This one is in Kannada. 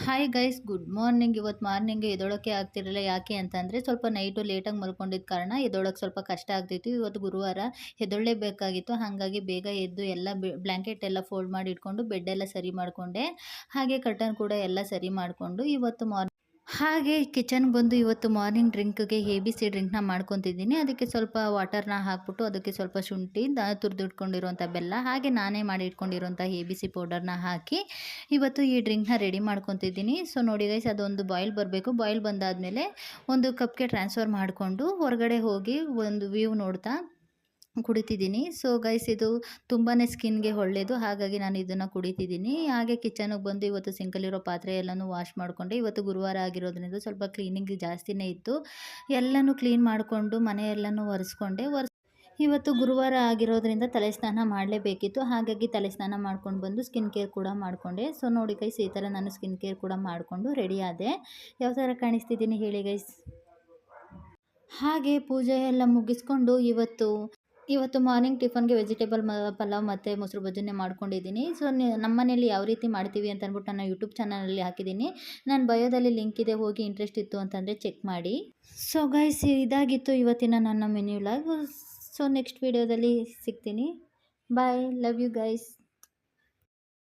Hi guys, good morning. ಇವತ್ತು ಮಾರ್ನಿಂಗ್ ಎದ್ದೊಳಕ್ಕೆ ಆಗ್ತಿರಲಿಲ್ಲ. ಯಾಕೆ ಅಂತಂದರೆ ಸ್ವಲ್ಪ ನೈಟು ಲೇಟಾಗಿ ಮಲ್ಕೊಂಡಿದ್ದ ಕಾರಣ ಎದ್ದೊಳಕ್ಕೆ ಸ್ವಲ್ಪ ಕಷ್ಟ ಆಗ್ತಿತ್ತು. ಇವತ್ತು ಗುರುವಾರ ಎದ್ದೊಳ್ಳೇಬೇಕಾಗಿತ್ತು. ಹಾಗಾಗಿ ಬೇಗ ಎದ್ದು ಎಲ್ಲ ಬ್ಲ್ಯಾಂಕೆಟ್ ಎಲ್ಲ ಫೋಲ್ಡ್ ಮಾಡಿ ಇಟ್ಕೊಂಡು ಬೆಡ್ಡೆಲ್ಲ ಸರಿ ಮಾಡಿಕೊಂಡೆ. ಹಾಗೆ ಕರ್ಟನ್ ಕೂಡ ಎಲ್ಲ ಸರಿ ಮಾಡಿಕೊಂಡು ಇವತ್ತು ಹಾಗೆ ಕಿಚನ್ಗೆ ಬಂದು ಇವತ್ತು ಮಾರ್ನಿಂಗ್ ಡ್ರಿಂಕ್ಗೆ ABC ಡ್ರಿಂಕ್ನ ಮಾಡ್ಕೊತಿದ್ದೀನಿ. ಅದಕ್ಕೆ ಸ್ವಲ್ಪ ವಾಟರ್ನ ಹಾಕ್ಬಿಟ್ಟು ಅದಕ್ಕೆ ಸ್ವಲ್ಪ ಶುಂಠಿ, ತುರಿದಿಟ್ಕೊಂಡಿರುವಂಥ ಬೆಲ್ಲ, ಹಾಗೆ ನಾನೇ ಮಾಡಿ ಇಟ್ಕೊಂಡಿರುವಂಥ ABC ಪೌಡರ್ನ ಹಾಕಿ ಇವತ್ತು ಈ ಡ್ರಿಂಕ್ನ ರೆಡಿ ಮಾಡ್ಕೊತಿದ್ದೀನಿ. ಸೊ ನೋಡಿ ಗೈಸ್, ಅದೊಂದು ಬಾಯ್ಲ್ ಬರಬೇಕು. ಬಾಯ್ಲ್ ಬಂದಾದಮೇಲೆ ಒಂದು ಕಪ್ಗೆ ಟ್ರಾನ್ಸ್ಫರ್ ಮಾಡಿಕೊಂಡು ಹೊರಗಡೆ ಹೋಗಿ ಒಂದು ವ್ಯೂ ನೋಡ್ತಾ ಕುಡಿತಿದ್ದೀನಿ. ಸೊ ಗೈಸ್, ಇದು ತುಂಬಾ ಸ್ಕಿನ್ಗೆ ಒಳ್ಳೆಯದು. ಹಾಗಾಗಿ ನಾನು ಇದನ್ನು ಕುಡಿತಿದ್ದೀನಿ. ಹಾಗೆ ಕಿಚನಿಗೆ ಬಂದು ಇವತ್ತು ಸಿಂಕಲ್ಲಿರೋ ಪಾತ್ರೆ ಎಲ್ಲನೂ ವಾಶ್ ಮಾಡಿಕೊಂಡೆ. ಇವತ್ತು ಗುರುವಾರ ಆಗಿರೋದ್ರಿಂದ ಸ್ವಲ್ಪ ಕ್ಲೀನಿಂಗ್ ಜಾಸ್ತಿನೇ ಇತ್ತು. ಎಲ್ಲನೂ ಕ್ಲೀನ್ ಮಾಡಿಕೊಂಡು ಮನೆಯೆಲ್ಲನೂ ಒರೆಸ್ಕೊಂಡೆ. ಇವತ್ತು ಗುರುವಾರ ಆಗಿರೋದ್ರಿಂದ ತಲೆ ಸ್ನಾನ ಮಾಡಲೇಬೇಕಿತ್ತು. ಹಾಗಾಗಿ ತಲೆ ಸ್ನಾನ ಮಾಡ್ಕೊಂಡು ಬಂದು ಸ್ಕಿನ್ ಕೇರ್ ಕೂಡ ಮಾಡಿಕೊಂಡೆ. ಸೊ ನೋಡಿ ಗೈಸ್, ಈ ಥರ ನಾನು ಸ್ಕಿನ್ ಕೇರ್ ಕೂಡ ಮಾಡಿಕೊಂಡು ರೆಡಿ ಆದೆ. ಯಾವ ಥರ ಕಾಣಿಸ್ತಿದ್ದೀನಿ ಹೇಳಿ ಗೈಸ್. ಹಾಗೆ ಪೂಜೆ ಎಲ್ಲ ಮುಗಿಸ್ಕೊಂಡು ಇವತ್ತು ಮಾರ್ನಿಂಗ್ ಟಿಫನ್ಗೆ ವೆಜಿಟೇಬಲ್ ಪಲಾವ್ ಮತ್ತು ಮೊಸರು ಬಜ್ಜಿನೇ ಮಾಡ್ಕೊಂಡಿದ್ದೀನಿ. ಸೊ ನಮ್ಮ ಮನೇಲಿ ಯಾವ ರೀತಿ ಮಾಡ್ತೀವಿ ಅಂತ ಅಂದ್ಬಿಟ್ಟು ನಾನು ಯೂಟ್ಯೂಬ್ ಚಾನಲಲ್ಲಿ ಹಾಕಿದ್ದೀನಿ. ನಾನು ಬಯೋದಲ್ಲಿ ಲಿಂಕ್ ಇದೆ, ಹೋಗಿ ಇಂಟ್ರೆಸ್ಟ್ ಇತ್ತು ಅಂತಂದರೆ ಚೆಕ್ ಮಾಡಿ. ಸೊ ಗೈಸ್, ಇದಾಗಿತ್ತು ಇವತ್ತಿನ ನನ್ನ ಮೆನ್ಯೂ ವ್ಲಾಗ್. ಸೊ ನೆಕ್ಸ್ಟ್ ವೀಡಿಯೋದಲ್ಲಿ ಸಿಗ್ತೀನಿ. ಬಾಯ್, ಲವ್ ಯು ಗೈಸ್.